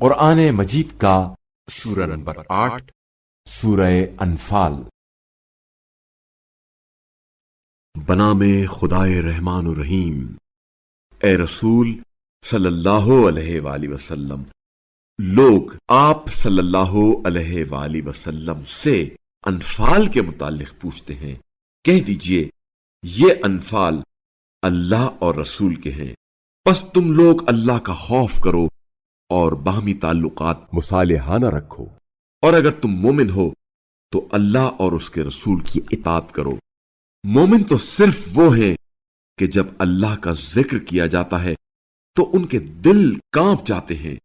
قرآن مجید کا سورہ نمبر 8 سورہ انفال۔ بنام خدائے رحمان الرحیم۔ اے رسول صلی اللہ علیہ وآلہ وسلم، لوگ آپ صلی اللہ علیہ وآلہ وسلم سے انفال کے متعلق پوچھتے ہیں۔ کہہ دیجئے یہ انفال اللہ اور رسول کے ہیں، بس تم لوگ اللہ کا خوف کرو اور باہمی تعلقات مصالحانہ رکھو، اور اگر تم مومن ہو تو اللہ اور اس کے رسول کی اطاعت کرو۔ مومن تو صرف وہ ہیں کہ جب اللہ کا ذکر کیا جاتا ہے تو ان کے دل کانپ جاتے ہیں،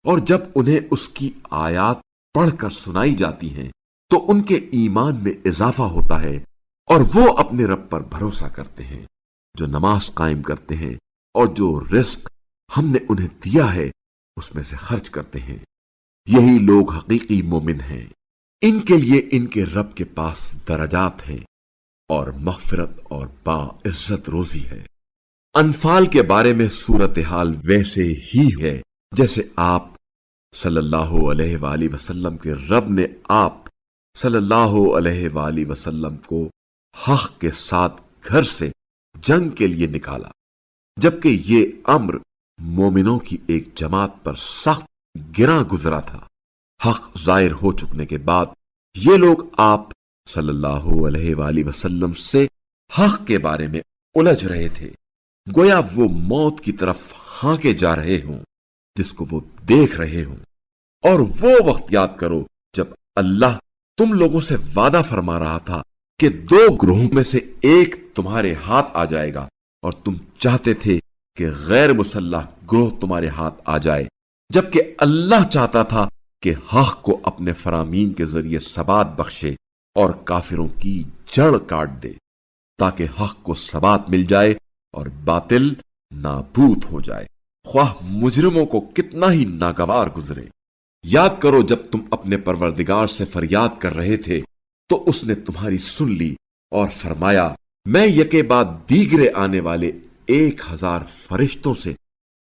اور جب انہیں اس کی آیات پڑھ کر سنائی جاتی ہیں تو ان کے ایمان میں اضافہ ہوتا ہے، اور وہ اپنے رب پر بھروسہ کرتے ہیں، جو نماز قائم کرتے ہیں اور جو رزق ہم نے انہیں دیا ہے اس میں سے خرچ کرتے ہیں۔ یہی لوگ حقیقی مومن ہیں، ان کے لیے ان کے رب کے پاس درجات ہیں اور مغفرت اور باعزت روزی ہے۔ انفال کے بارے میں صورتحال ویسے ہی ہے جیسے آپ صلی اللہ علیہ وآلہ وسلم کے رب نے آپ صلی اللہ علیہ وآلہ وسلم کو حق کے ساتھ گھر سے جنگ کے لیے نکالا، جبکہ یہ امر مومنوں کی ایک جماعت پر سخت گراں گزرا تھا۔ حق ظاہر ہو چکنے کے بعد یہ لوگ آپ صلی اللہ علیہ وآلہ وسلم سے حق کے بارے میں الجھ رہے تھے، گویا وہ موت کی طرف ہانکے جا رہے ہوں جس کو وہ دیکھ رہے ہوں۔ اور وہ وقت یاد کرو جب اللہ تم لوگوں سے وعدہ فرما رہا تھا کہ دو گروہوں میں سے ایک تمہارے ہاتھ آ جائے گا، اور تم چاہتے تھے کہ غیر مسلح گروہ تمہارے ہاتھ آ جائے، جبکہ اللہ چاہتا تھا کہ حق کو اپنے فرامین کے ذریعے ثبات بخشے اور کافروں کی جڑ کاٹ دے، تاکہ حق کو ثبات مل جائے اور باطل نابود ہو جائے، خواہ مجرموں کو کتنا ہی ناگوار گزرے۔ یاد کرو جب تم اپنے پروردگار سے فریاد کر رہے تھے تو اس نے تمہاری سن لی اور فرمایا، میں یکے بعد دیگرے آنے والے 1000 فرشتوں سے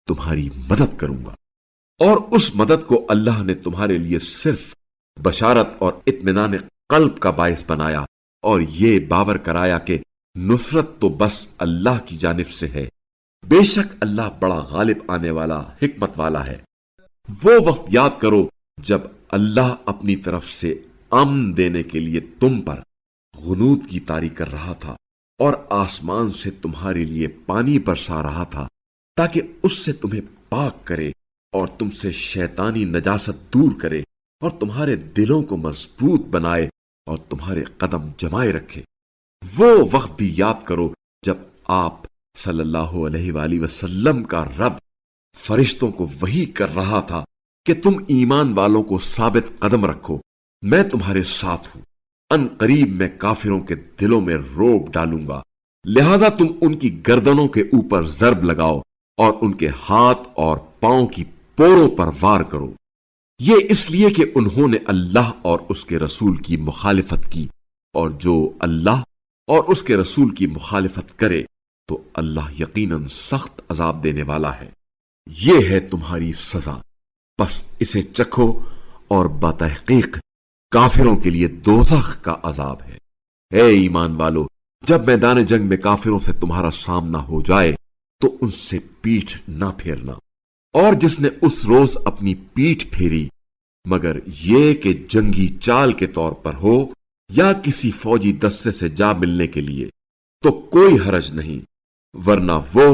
تمہاری مدد کروں گا۔ اور اس مدد کو اللہ نے تمہارے لیے صرف بشارت اور اطمینان قلب کا باعث بنایا، اور یہ باور کرایا کہ نصرت تو بس اللہ کی جانب سے ہے، بے شک اللہ بڑا غالب آنے والا حکمت والا ہے۔ وہ وقت یاد کرو جب اللہ اپنی طرف سے امن دینے کے لیے تم پر غنود کی طاری کر رہا تھا، اور آسمان سے تمہارے لیے پانی برسا رہا تھا تاکہ اس سے تمہیں پاک کرے اور تم سے شیطانی نجاست دور کرے، اور تمہارے دلوں کو مضبوط بنائے اور تمہارے قدم جمائے رکھے۔ وہ وقت بھی یاد کرو جب آپ صلی اللہ علیہ وآلہ وسلم کا رب فرشتوں کو وحی کر رہا تھا کہ تم ایمان والوں کو ثابت قدم رکھو، میں تمہارے ساتھ ہوں، ان قریب میں کافروں کے دلوں میں روب ڈالوں گا، لہذا تم ان کی گردنوں کے اوپر ضرب لگاؤ اور ان کے ہاتھ اور پاؤں کی پوروں پر وار کرو۔ یہ اس لیے کہ انہوں نے اللہ اور اس کے رسول کی مخالفت کی، اور جو اللہ اور اس کے رسول کی مخالفت کرے تو اللہ یقیناً سخت عذاب دینے والا ہے۔ یہ ہے تمہاری سزا، بس اسے چکھو، اور بتحقیق کافروں کے لیے دوزخ کا عذاب ہے۔ اے ایمان والو، جب میدان جنگ میں کافروں سے تمہارا سامنا ہو جائے تو ان سے پیٹھ نہ پھیرنا، اور جس نے اس روز اپنی پیٹھ پھیری مگر یہ کہ جنگی چال کے طور پر ہو یا کسی فوجی دستے سے جا ملنے کے لیے، تو کوئی حرج نہیں، ورنہ وہ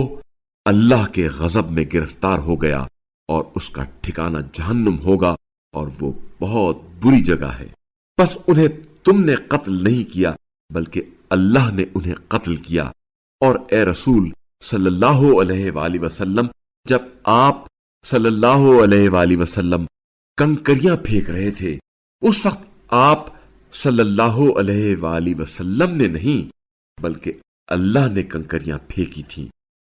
اللہ کے غضب میں گرفتار ہو گیا اور اس کا ٹھکانہ جہنم ہوگا، اور وہ بہت بری جگہ ہے۔ پس انہیں تم نے قتل نہیں کیا بلکہ اللہ نے انہیں قتل کیا۔ اور اے رسول صلی اللہ علیہ وآلہ وسلم، جب آپ صلی اللہ علیہ وآلہ وسلم کنکریاں پھینک رہے تھے، اس وقت آپ صلی اللہ علیہ وآلہ وسلم نے نہیں بلکہ اللہ نے کنکریاں پھینکی تھیں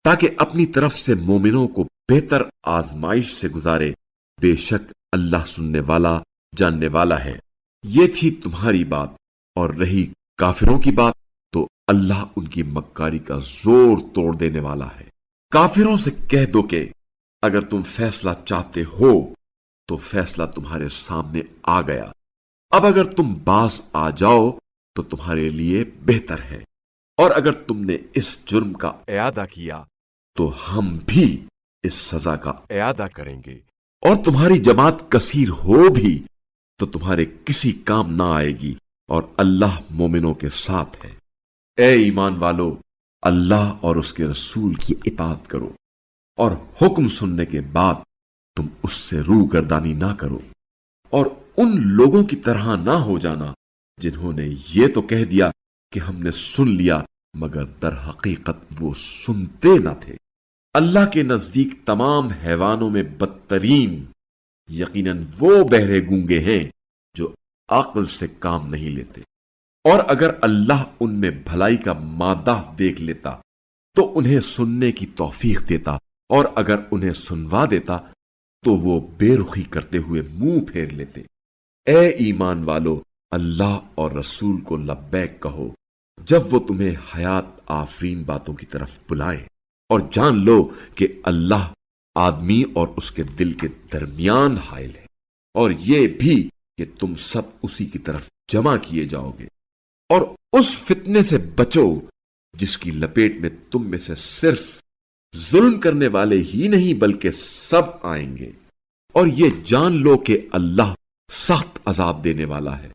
تاکہ اپنی طرف سے مومنوں کو بہتر آزمائش سے گزارے، بے شک اللہ سننے والا جاننے والا ہے۔ یہ تھی تمہاری بات، اور رہی کافروں کی بات تو اللہ ان کی مکاری کا زور توڑ دینے والا ہے۔ کافروں سے کہہ دو کہ اگر تم فیصلہ چاہتے ہو تو فیصلہ تمہارے سامنے آ گیا۔ اب اگر تم باز آ جاؤ تو تمہارے لیے بہتر ہے، اور اگر تم نے اس جرم کا اعادہ کیا تو ہم بھی اس سزا کا، اعادہ کریں گے۔ اور تمہاری جماعت کثیر ہو بھی تو تمہارے کسی کام نہ آئے گی، اور اللہ مومنوں کے ساتھ ہے۔ اے ایمان والو، اللہ اور اس کے رسول کی اطاعت کرو، اور حکم سننے کے بعد تم اس سے روگردانی نہ کرو، اور ان لوگوں کی طرح نہ ہو جانا جنہوں نے یہ تو کہہ دیا کہ ہم نے سن لیا، مگر در حقیقت وہ سنتے نہ تھے۔ اللہ کے نزدیک تمام حیوانوں میں بدترین یقیناً وہ بہرے گونگے ہیں جو عقل سے کام نہیں لیتے، اور اگر اللہ ان میں بھلائی کا مادہ دیکھ لیتا تو انہیں سننے کی توفیق دیتا، اور اگر انہیں سنوا دیتا تو وہ بے رخی کرتے ہوئے منہ پھیر لیتے۔ اے ایمان والو، اللہ اور رسول کو لبیک کہو جب وہ تمہیں حیات آفرین باتوں کی طرف بلائے، اور جان لو کہ اللہ آدمی اور اس کے دل کے درمیان حائل ہے، اور یہ بھی کہ تم سب اسی کی طرف جمع کیے جاؤ گے۔ اور اس فتنے سے بچو جس کی لپیٹ میں تم میں سے صرف ظلم کرنے والے ہی نہیں بلکہ سب آئیں گے، اور یہ جان لو کہ اللہ سخت عذاب دینے والا ہے۔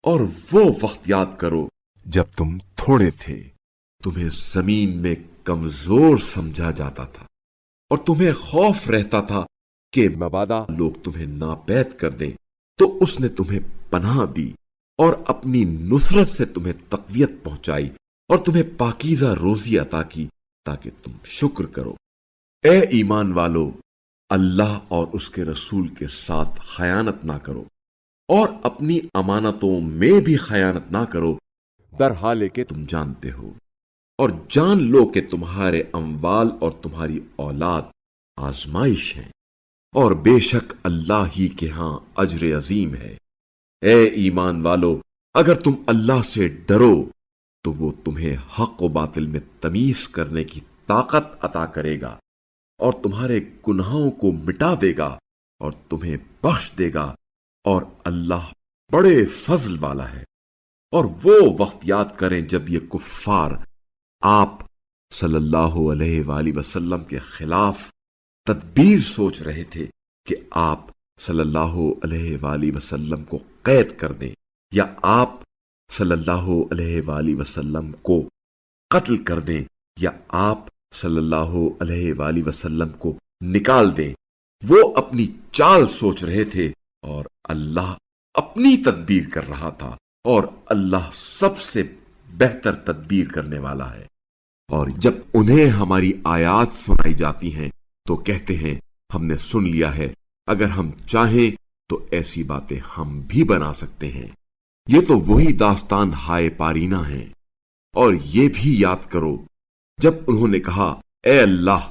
اور وہ وقت یاد کرو جب تم تھوڑے تھے، تمہیں زمین میں کمزور سمجھا جاتا تھا، اور تمہیں خوف رہتا تھا کہ مبادا لوگ تمہیں ناپید کر دیں، تو اس نے تمہیں پناہ دی اور اپنی نصرت سے تمہیں تقویت پہنچائی، اور تمہیں پاکیزہ روزی عطا کی تاکہ تم شکر کرو۔ اے ایمان والو، اللہ اور اس کے رسول کے ساتھ خیانت نہ کرو، اور اپنی امانتوں میں بھی خیانت نہ کرو، در حال کہ تم جانتے ہو، اور جان لو کہ تمہارے اموال اور تمہاری اولاد آزمائش ہیں، اور بے شک اللہ ہی کے ہاں اجر عظیم ہے۔ اے ایمان والو، اگر تم اللہ سے ڈرو تو وہ تمہیں حق و باطل میں تمیز کرنے کی طاقت عطا کرے گا، اور تمہارے گناہوں کو مٹا دے گا، اور تمہیں بخش دے گا، اور اللہ بڑے فضل والا ہے۔ اور وہ وقت یاد کریں جب یہ کفار آپ صلی اللہ علیہ وآلہ وسلم کے خلاف تدبیر سوچ رہے تھے کہ آپ صلی اللہ علیہ وآلہ وسلم کو قید کر دیں، یا آپ صلی اللہ علیہ وآلہ وسلم کو قتل کر دیں، یا آپ صلی اللہ علیہ وآلہ وسلم کو نکال دیں۔ وہ اپنی چال سوچ رہے تھے، اور اللہ اپنی تدبیر کر رہا تھا، اور اللہ سب سے بہتر تدبیر کرنے والا ہے۔ اور جب انہیں ہماری آیات سنائی جاتی ہیں تو کہتے ہیں ہم نے سن لیا ہے، اگر ہم چاہیں تو ایسی باتیں ہم بھی بنا سکتے ہیں۔ یہ تو وہی داستان ہائے پارینہ ہیں۔ اور یہ بھی یاد کرو جب انہوں نے کہا، اے اللہ،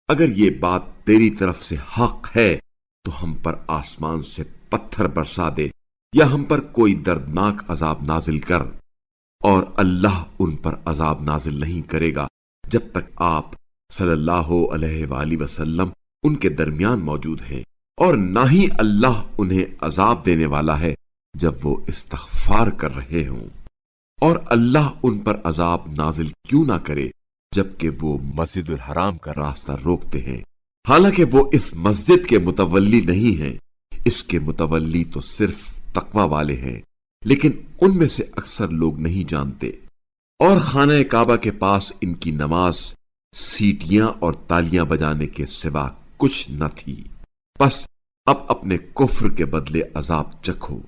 اگر یہ بات تیری طرف سے حق ہے تو ہم پر آسمان سے پتھر برسا دے، یا ہم پر کوئی دردناک عذاب نازل کر۔ اور اللہ ان پر عذاب نازل نہیں کرے گا جب تک آپ صلی اللہ علیہ وآلہ وسلم ان کے درمیان موجود ہیں، اور نہ ہی اللہ انہیں عذاب دینے والا ہے جب وہ استغفار کر رہے ہوں۔ اور اللہ ان پر عذاب نازل کیوں نہ کرے جبکہ وہ مسجد الحرام کا راستہ روکتے ہیں، حالانکہ وہ اس مسجد کے متولی نہیں ہیں، اس کے متولی تو صرف تقوی والے ہیں، لیکن ان میں سے اکثر لوگ نہیں جانتے۔ اور خانہ کعبہ کے پاس ان کی نماز سیٹیاں اور تالیاں بجانے کے سوا کچھ نہ تھی۔ بس اب اپنے کفر کے بدلے عذاب چکھو۔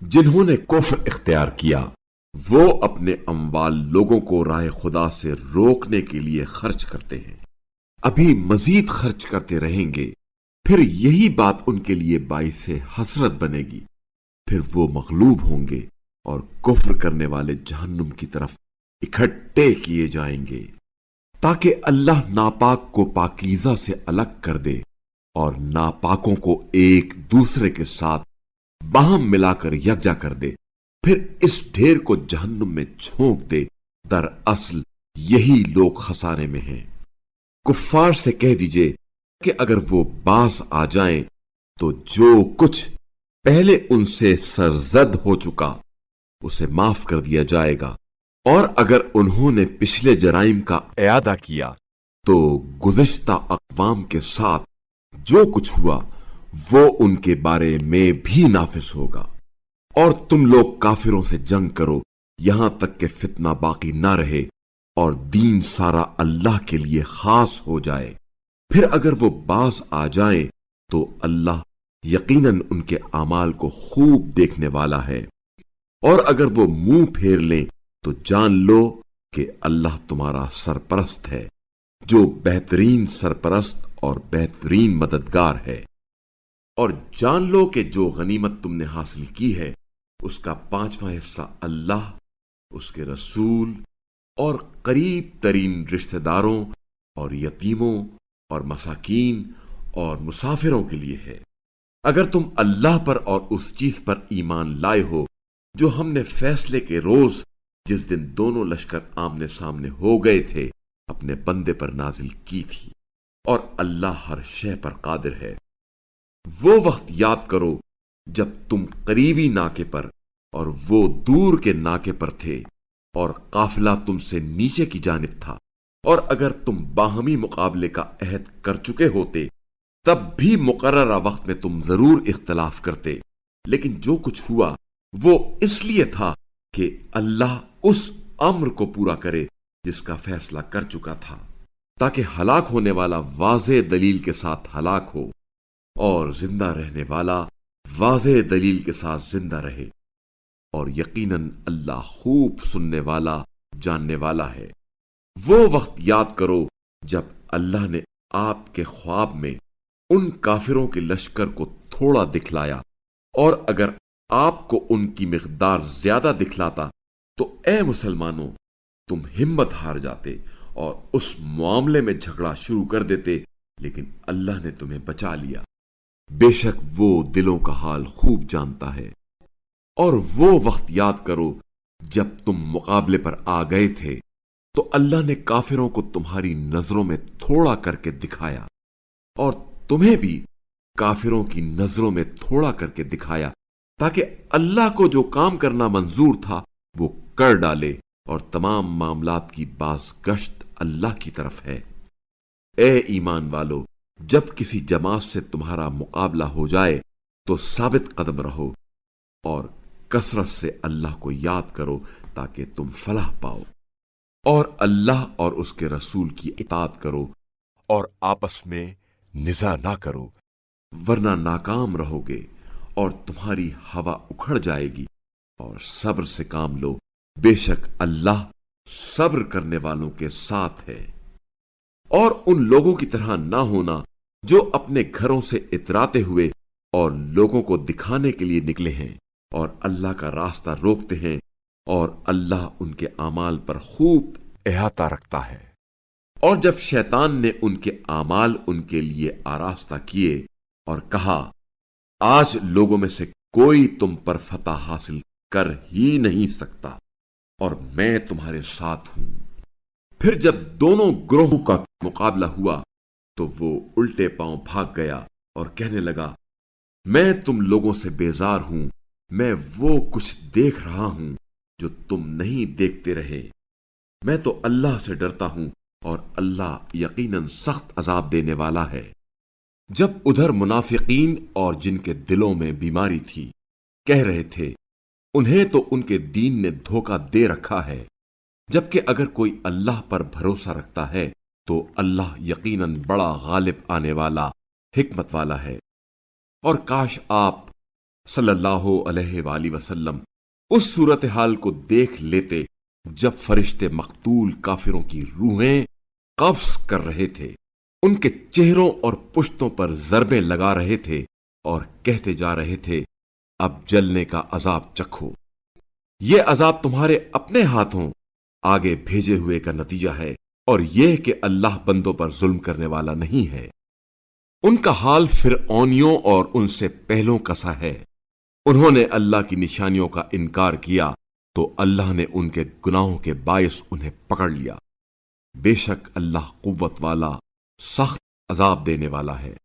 جنہوں نے کفر اختیار کیا وہ اپنے اموال لوگوں کو راہ خدا سے روکنے کے لیے خرچ کرتے ہیں، ابھی مزید خرچ کرتے رہیں گے، پھر یہی بات ان کے لیے باعث حسرت بنے گی، پھر وہ مغلوب ہوں گے اور کفر کرنے والے جہنم کی طرف اکٹھے کیے جائیں گے، تاکہ اللہ ناپاک کو پاکیزہ سے الگ کر دے اور ناپاکوں کو ایک دوسرے کے ساتھ باہم ملا کر یکجا کر دے، پھر اس ڈھیر کو جہنم میں جھونک دے۔ دراصل یہی لوگ خسارے میں ہیں۔ کفار سے کہہ دیجئے کہ اگر وہ باز آ جائیں تو جو کچھ پہلے ان سے سرزد ہو چکا اسے معاف کر دیا جائے گا، اور اگر انہوں نے پچھلے جرائم کا اعادہ کیا تو گزشتہ اقوام کے ساتھ جو کچھ ہوا وہ ان کے بارے میں بھی نافذ ہوگا۔ اور تم لوگ کافروں سے جنگ کرو یہاں تک کہ فتنہ باقی نہ رہے اور دین سارا اللہ کے لیے خاص ہو جائے۔ پھر اگر وہ باز آ جائیں تو اللہ یقیناً ان کے اعمال کو خوب دیکھنے والا ہے، اور اگر وہ منہ پھیر لیں تو جان لو کہ اللہ تمہارا سرپرست ہے، جو بہترین سرپرست اور بہترین مددگار ہے۔ اور جان لو کہ جو غنیمت تم نے حاصل کی ہے اس کا 5واں حصہ اللہ، اس کے رسول اور قریب ترین رشتہ داروں اور یتیموں اور مساکین اور مسافروں کے لیے ہے۔ اگر تم اللہ پر اور اس چیز پر ایمان لائے ہو جو ہم نے فیصلے کے روز، جس دن دونوں لشکر آمنے سامنے ہو گئے تھے، اپنے بندے پر نازل کی تھی، اور اللہ ہر شے پر قادر ہے۔ وہ وقت یاد کرو جب تم قریبی ناکے پر اور وہ دور کے ناکے پر تھے، اور قافلہ تم سے نیچے کی جانب تھا، اور اگر تم باہمی مقابلے کا عہد کر چکے ہوتے تب بھی مقررہ وقت میں تم ضرور اختلاف کرتے، لیکن جو کچھ ہوا وہ اس لیے تھا کہ اللہ اس امر کو پورا کرے جس کا فیصلہ کر چکا تھا، تاکہ ہلاک ہونے والا واضح دلیل کے ساتھ ہلاک ہو اور زندہ رہنے والا واضح دلیل کے ساتھ زندہ رہے، اور یقیناً اللہ خوب سننے والا جاننے والا ہے۔ وہ وقت یاد کرو جب اللہ نے آپ کے خواب میں ان کافروں کے لشکر کو تھوڑا دکھلایا، اور اگر آپ کو ان کی مقدار زیادہ دکھلاتا تو اے مسلمانوں تم ہمت ہار جاتے اور اس معاملے میں جھگڑا شروع کر دیتے، لیکن اللہ نے تمہیں بچا لیا۔ بے شک وہ دلوں کا حال خوب جانتا ہے۔ اور وہ وقت یاد کرو جب تم مقابلے پر آ گئے تھے تو اللہ نے کافروں کو تمہاری نظروں میں تھوڑا کر کے دکھایا، اور تمہیں بھی کافروں کی نظروں میں تھوڑا کر کے دکھایا، تاکہ اللہ کو جو کام کرنا منظور تھا وہ کر ڈالے، اور تمام معاملات کی باز گشت اللہ کی طرف ہے۔ اے ایمان والو، جب کسی جماعت سے تمہارا مقابلہ ہو جائے تو ثابت قدم رہو اور کثرت سے اللہ کو یاد کرو تاکہ تم فلاح پاؤ، اور اللہ اور اس کے رسول کی اطاعت کرو اور آپس میں نزاع نہ کرو، ورنہ ناکام رہو گے اور تمہاری ہوا اکھڑ جائے گی، اور صبر سے کام لو، بے شک اللہ صبر کرنے والوں کے ساتھ ہے۔ اور ان لوگوں کی طرح نہ ہونا جو اپنے گھروں سے اتراتے ہوئے اور لوگوں کو دکھانے کے لیے نکلے ہیں اور اللہ کا راستہ روکتے ہیں، اور اللہ ان کے اعمال پر خوب احاطہ رکھتا ہے۔ اور جب شیطان نے ان کے اعمال ان کے لیے آراستہ کیے اور کہا آج لوگوں میں سے کوئی تم پر فتح حاصل کر ہی نہیں سکتا اور میں تمہارے ساتھ ہوں، پھر جب دونوں گروہوں کا مقابلہ ہوا تو وہ الٹے پاؤں بھاگ گیا اور کہنے لگا میں تم لوگوں سے بیزار ہوں، میں وہ کچھ دیکھ رہا ہوں جو تم نہیں دیکھتے رہے، میں تو اللہ سے ڈرتا ہوں اور اللہ یقیناً سخت عذاب دینے والا ہے۔ جب ادھر منافقین اور جن کے دلوں میں بیماری تھی کہہ رہے تھے انہیں تو ان کے دین نے دھوکہ دے رکھا ہے، جبکہ اگر کوئی اللہ پر بھروسہ رکھتا ہے تو اللہ یقیناً بڑا غالب آنے والا حکمت والا ہے۔ اور کاش آپ صلی اللہ علیہ وآلہ وسلم اس صورتحال کو دیکھ لیتے جب فرشتے مقتول کافروں کی روحیں قبض کر رہے تھے، ان کے چہروں اور پشتوں پر ضربیں لگا رہے تھے اور کہتے جا رہے تھے اب جلنے کا عذاب چکھو، یہ عذاب تمہارے اپنے ہاتھوں آگے بھیجے ہوئے کا نتیجہ ہے، اور یہ کہ اللہ بندوں پر ظلم کرنے والا نہیں ہے۔ ان کا حال فرعونیوں اور ان سے پہلوں کا سا ہے، انہوں نے اللہ کی نشانیوں کا انکار کیا تو اللہ نے ان کے گناہوں کے باعث انہیں پکڑ لیا، بے شک اللہ قوت والا سخت عذاب دینے والا ہے۔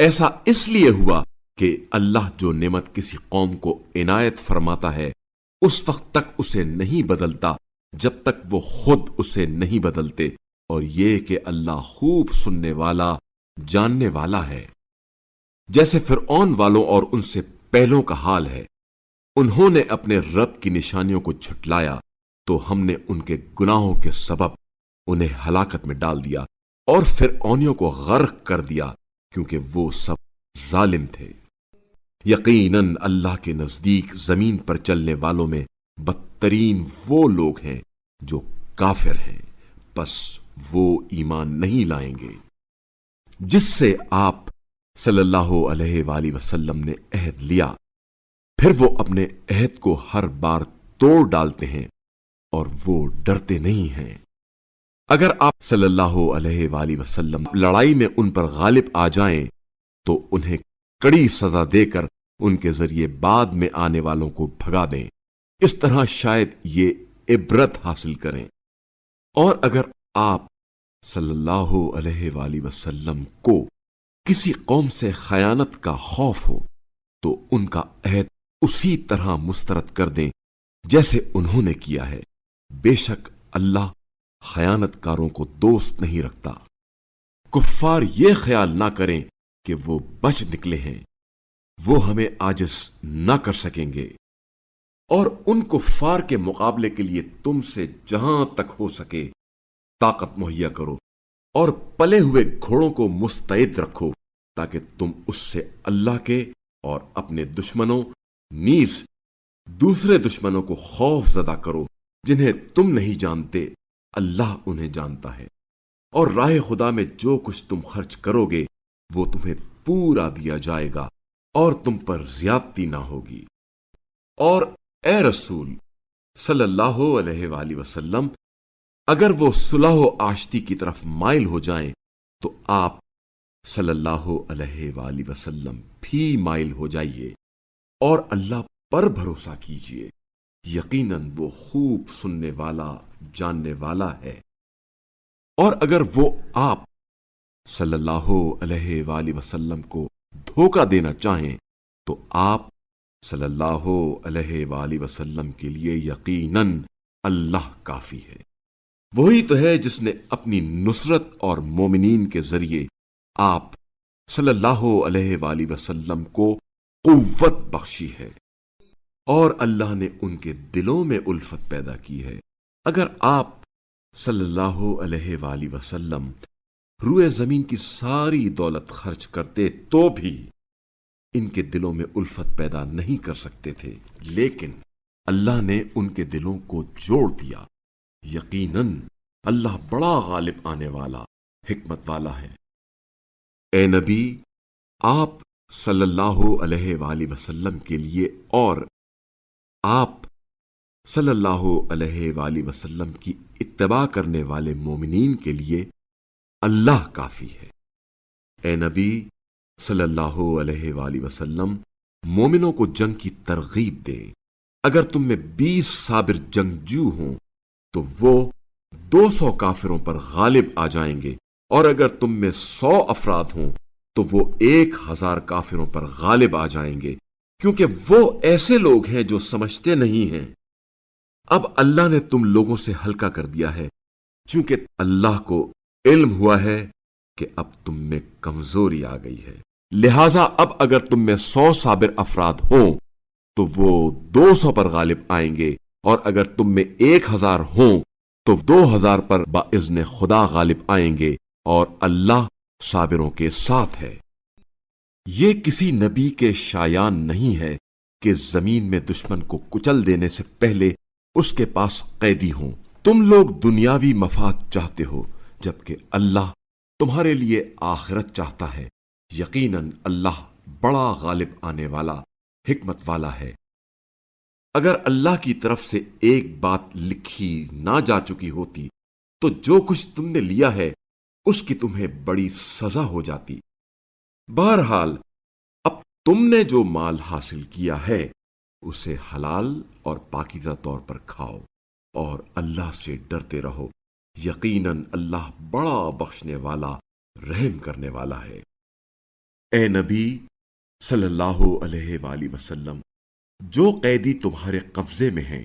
ایسا اس لیے ہوا کہ اللہ جو نعمت کسی قوم کو عنایت فرماتا ہے اس وقت تک اسے نہیں بدلتا جب تک وہ خود اسے نہیں بدلتے، اور یہ کہ اللہ خوب سننے والا جاننے والا ہے۔ جیسے فرعون والوں اور ان سے پہلوں کا حال ہے، انہوں نے اپنے رب کی نشانیوں کو جھٹلایا تو ہم نے ان کے گناہوں کے سبب انہیں ہلاکت میں ڈال دیا اور فرعونیوں کو غرق کر دیا، کیونکہ وہ سب ظالم تھے۔ یقیناً اللہ کے نزدیک زمین پر چلنے والوں میں بدترین وہ لوگ ہیں جو کافر ہیں، پس وہ ایمان نہیں لائیں گے۔ جس سے آپ صلی اللہ علیہ وآلہ وسلم نے عہد لیا، پھر وہ اپنے عہد کو ہر بار توڑ ڈالتے ہیں اور وہ ڈرتے نہیں ہیں۔ اگر آپ صلی اللہ علیہ وآلہ وسلم لڑائی میں ان پر غالب آ جائیں تو انہیں کڑی سزا دے کر ان کے ذریعے بعد میں آنے والوں کو بھگا دیں، اس طرح شاید یہ عبرت حاصل کریں۔ اور اگر آپ صلی اللہ علیہ وآلہ وسلم کو کسی قوم سے خیانت کا خوف ہو تو ان کا عہد اسی طرح مسترد کر دیں جیسے انہوں نے کیا ہے، بے شک اللہ خیانت کاروں کو دوست نہیں رکھتا۔ کفار یہ خیال نہ کریں کہ وہ بچ نکلے ہیں، وہ ہمیں عاجز نہ کر سکیں گے، اور ان کفار کے مقابلے کے لیے تم سے جہاں تک ہو سکے طاقت مہیا کرو اور پلے ہوئے گھوڑوں کو مستعد رکھو، تاکہ تم اس سے اللہ کے اور اپنے دشمنوں نیز دوسرے دشمنوں کو خوف زدہ کرو جنہیں تم نہیں جانتے، اللہ انہیں جانتا ہے۔ اور راہ خدا میں جو کچھ تم خرچ کرو گے وہ تمہیں پورا دیا جائے گا اور تم پر زیادتی نہ ہوگی۔ اور اے رسول صلی اللہ علیہ وآلہ وسلم، اگر وہ صلح و آشتی کی طرف مائل ہو جائیں تو آپ صلی اللہ علیہ وآلہ وسلم بھی مائل ہو جائیے اور اللہ پر بھروسہ کیجیے، یقیناً وہ خوب سننے والا جاننے والا ہے۔ اور اگر وہ آپ صلی اللہ علیہ وآلہ وسلم کو دھوکہ دینا چاہیں تو آپ صلی اللہ علیہ وآلہ وسلم کے لیے یقیناً اللہ کافی ہے۔ وہی تو ہے جس نے اپنی نصرت اور مومنین کے ذریعے آپ صلی اللہ علیہ وآلہ وسلم کو قوت بخشی ہے، اور اللہ نے ان کے دلوں میں الفت پیدا کی ہے۔ اگر آپ صلی اللہ علیہ وآلہ وسلم روئے زمین کی ساری دولت خرچ کرتے تو بھی ان کے دلوں میں الفت پیدا نہیں کر سکتے تھے، لیکن اللہ نے ان کے دلوں کو جوڑ دیا۔ یقیناً اللہ بڑا غالب آنے والا حکمت والا ہے۔ اے نبی، آپ صلی اللہ علیہ وآلہ وسلم کے لیے اور آپ صلی اللہ علیہ وآلہ وسلم کی اتباع کرنے والے مومنین کے لیے اللہ کافی ہے۔ اے نبی صلی اللہ علیہ وآلہ وسلم، مومنوں کو جنگ کی ترغیب دے۔ اگر تم میں 20 صابر جنگجو ہوں تو وہ 200 کافروں پر غالب آ جائیں گے، اور اگر تم میں 100 افراد ہوں تو وہ 1000 کافروں پر غالب آ جائیں گے، کیونکہ وہ ایسے لوگ ہیں جو سمجھتے نہیں ہیں۔ اب اللہ نے تم لوگوں سے ہلکا کر دیا ہے، چونکہ اللہ کو علم ہوا ہے کہ اب تم میں کمزوری آ گئی ہے، لہذا اب اگر تم میں 100 صابر افراد ہوں تو وہ 200 پر غالب آئیں گے، اور اگر تم میں 1000 ہوں تو 2000 پر باذن خدا غالب آئیں گے، اور اللہ صابروں کے ساتھ ہے۔ یہ کسی نبی کے شایان نہیں ہے کہ زمین میں دشمن کو کچل دینے سے پہلے اس کے پاس قیدی ہوں۔ تم لوگ دنیاوی مفاد چاہتے ہو جبکہ اللہ تمہارے لیے آخرت چاہتا ہے۔ یقیناً اللہ بڑا غالب آنے والا حکمت والا ہے۔ اگر اللہ کی طرف سے ایک بات لکھی نہ جا چکی ہوتی تو جو کچھ تم نے لیا ہے اس کی تمہیں بڑی سزا ہو جاتی۔ بہرحال اب تم نے جو مال حاصل کیا ہے اسے حلال اور پاکیزہ طور پر کھاؤ، اور اللہ سے ڈرتے رہو، یقیناً اللہ بڑا بخشنے والا رحم کرنے والا ہے۔ اے نبی صلی اللہ علیہ وآلہ وسلم، جو قیدی تمہارے قبضے میں ہیں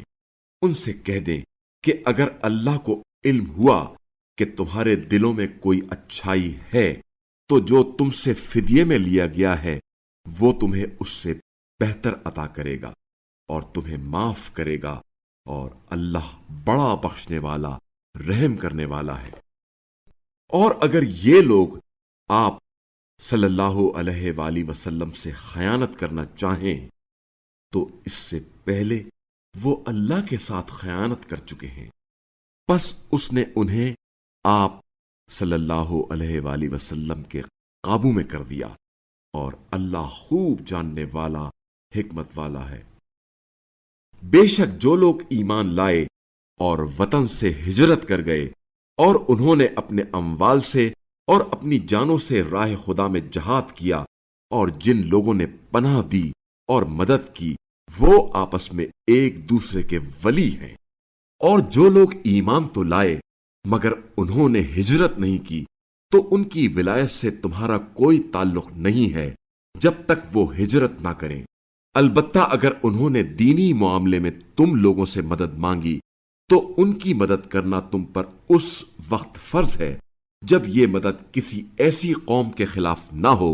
ان سے کہہ دے کہ اگر اللہ کو علم ہوا کہ تمہارے دلوں میں کوئی اچھائی ہے تو جو تم سے فدیے میں لیا گیا ہے وہ تمہیں اس سے بہتر عطا کرے گا اور تمہیں معاف کرے گا، اور اللہ بڑا بخشنے والا رحم کرنے والا ہے۔ اور اگر یہ لوگ آپ صلی اللہ علیہ وآلہ وسلم سے خیانت کرنا چاہیں تو اس سے پہلے وہ اللہ کے ساتھ خیانت کر چکے ہیں، پس اس نے انہیں آپ صلی اللہ علیہ وآلہ وسلم کے قابو میں کر دیا، اور اللہ خوب جاننے والا حکمت والا ہے۔ بے شک جو لوگ ایمان لائے اور وطن سے ہجرت کر گئے اور انہوں نے اپنے اموال سے اور اپنی جانوں سے راہ خدا میں جہاد کیا، اور جن لوگوں نے پناہ دی اور مدد کی وہ آپس میں ایک دوسرے کے ولی ہیں۔ اور جو لوگ ایمان تو لائے مگر انہوں نے ہجرت نہیں کی تو ان کی ولایت سے تمہارا کوئی تعلق نہیں ہے جب تک وہ ہجرت نہ کریں، البتہ اگر انہوں نے دینی معاملے میں تم لوگوں سے مدد مانگی تو ان کی مدد کرنا تم پر اس وقت فرض ہے جب یہ مدد کسی ایسی قوم کے خلاف نہ ہو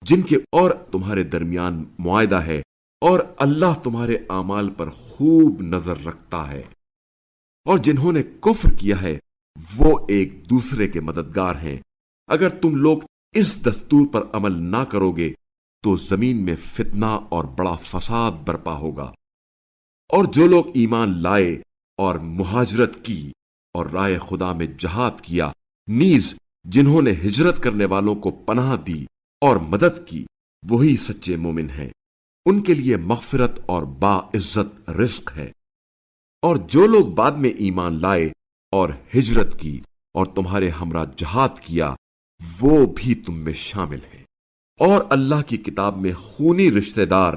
جن کے اور تمہارے درمیان معاہدہ ہے، اور اللہ تمہارے اعمال پر خوب نظر رکھتا ہے۔ اور جنہوں نے کفر کیا ہے وہ ایک دوسرے کے مددگار ہیں۔ اگر تم لوگ اس دستور پر عمل نہ کرو گے تو زمین میں فتنہ اور بڑا فساد برپا ہوگا۔ اور جو لوگ ایمان لائے اور مہاجرت کی اور راہ خدا میں جہاد کیا، نیز جنہوں نے ہجرت کرنے والوں کو پناہ دی اور مدد کی، وہی سچے مومن ہیں، ان کے لیے مغفرت اور باعزت رزق ہے۔ اور جو لوگ بعد میں ایمان لائے اور ہجرت کی اور تمہارے ہمراہ جہاد کیا وہ بھی تم میں شامل ہیں، اور اللہ کی کتاب میں خونی رشتہ دار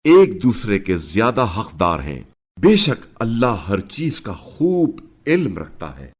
ایک دوسرے کے زیادہ حقدار ہیں۔ بے شک اللہ ہر چیز کا خوب علم رکھتا ہے۔